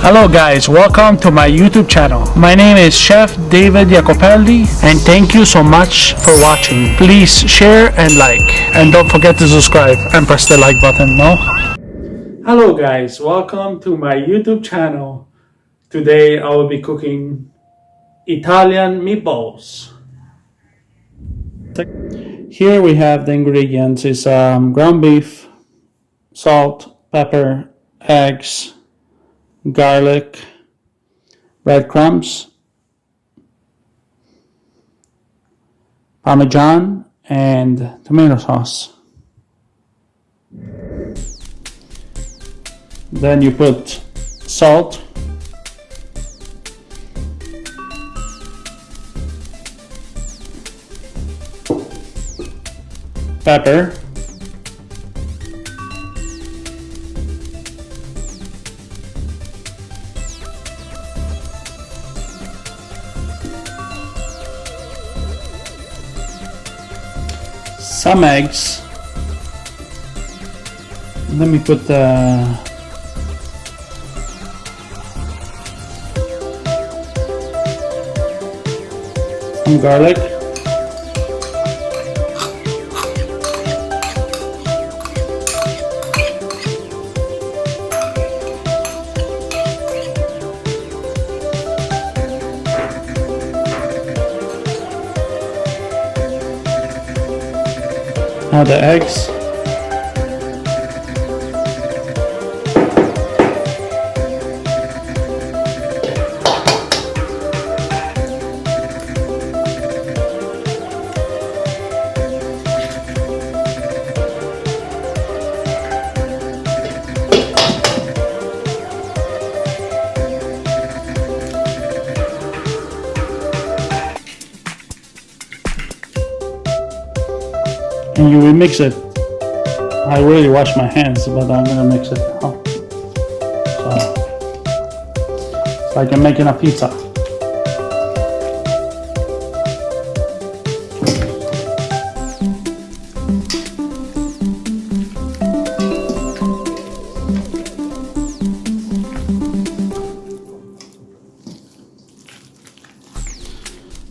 Hello guys, welcome to my YouTube channel. My name is Chef Devid Iacopelli and thank you so much for watching. Please share and like, and don't forget to subscribe and press the like button, no? Hello guys, welcome to my YouTube channel. Today I will be cooking Italian meatballs. Here we have the ingredients. It's ground beef, salt, pepper, eggs, garlic, breadcrumbs, parmesan, and tomato sauce. Then you put salt, pepper, some eggs. Let me put some garlic, now the eggs, and you will mix it. I already washed my hands, but I'm gonna mix it now. So it's like I'm making a pizza.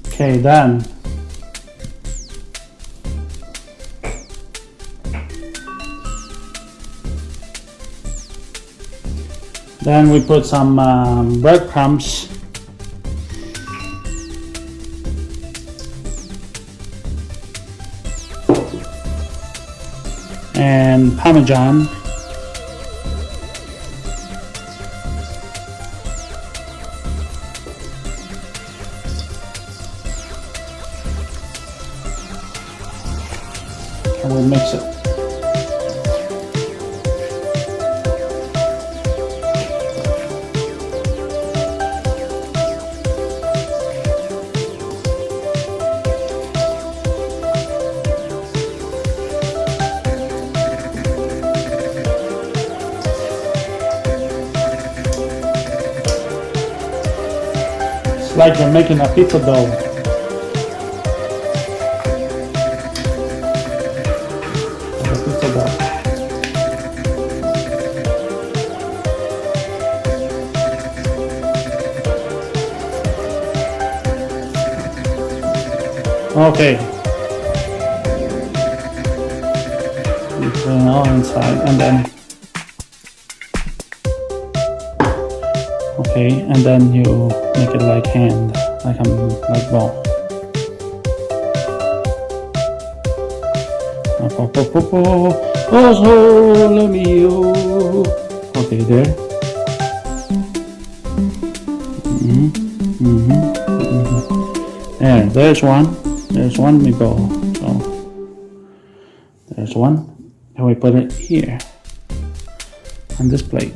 Okay, then we put some breadcrumbs, and parmesan, and we'll mix it. Like you're making a pizza dough. Like a pizza dough. Okay. You put it all inside and then okay, and then you make it like hand, like ball. Oh, sole mio. Okay, there. There's one. There's one meatball. So there's one. And we put it here on this plate.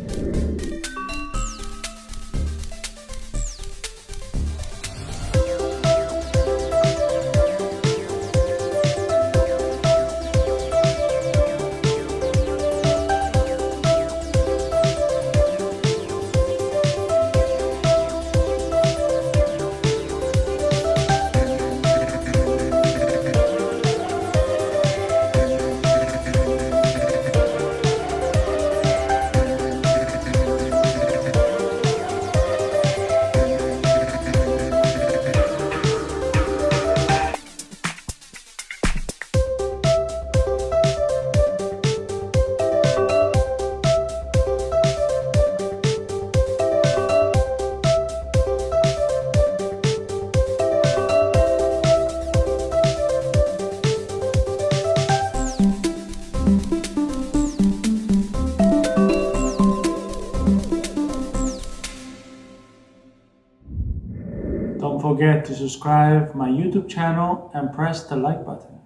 forget to subscribe my YouTube channel and press the like button.